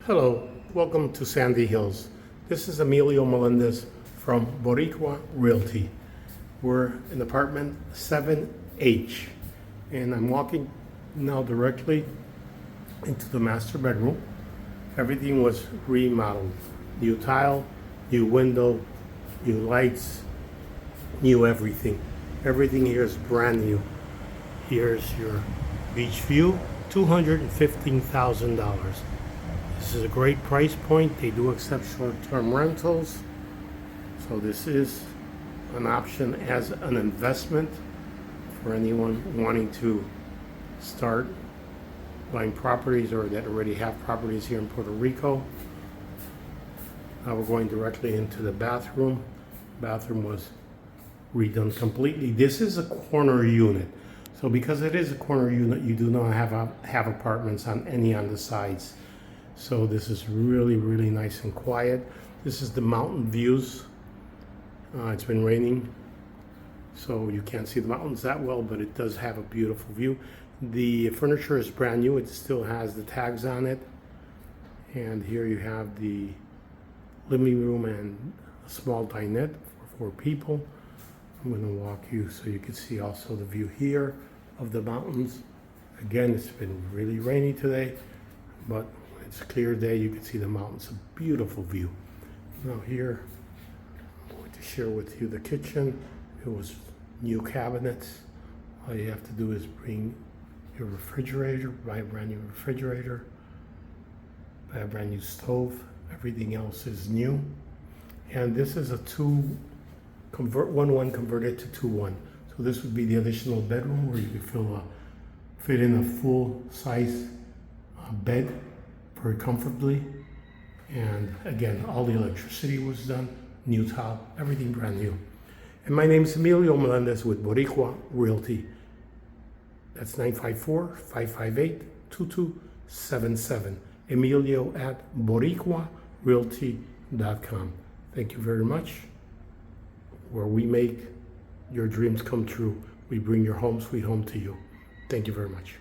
Hello, welcome to Sandy Hills. This is Emilio Melendez from Boricua Realty. We're in apartment 7H, and I'm walking now directly into the master bedroom. Everything was remodeled. New tile, new window, new lights, new everything. Everything here is brand new. Here's your beach view, $215,000. This is a great price point. They do accept short-term rentals. So this is an option as an investment for anyone wanting to start buying properties or that already have properties here in Puerto Rico. Now we're going directly into the bathroom. Bathroom was redone completely. This is a corner unit. So because it is a corner unit, you do not have apartments on the sides. So this is really, really nice and quiet. This is the mountain views. It's been raining, so you can't see the mountains that well, but it does have a beautiful view. The furniture is brand new. It still has the tags on it. And here you have the living room and a small dinette for 4 people. I'm going to walk you so you can see also the view here of the mountains. Again, it's been really rainy today, but it's a clear day. You can see the mountains, a beautiful view. Now here, I'm going to share with you the kitchen. It was new cabinets. All you have to do is bring your refrigerator, buy a brand new refrigerator, buy a brand new stove. Everything else is new. And this is a 1-1 converted to 2-1. So this would be the additional bedroom where you could fit in a full size bed very comfortably. And again, all the electricity was done, new tile, everything brand new. And my name is Emilio Melendez with Boricua Realty. That's 954-558-2277. Emilio at boricuarealty.com. Thank you very much. Where we make your dreams come true. We bring your home sweet home to you. Thank you very much.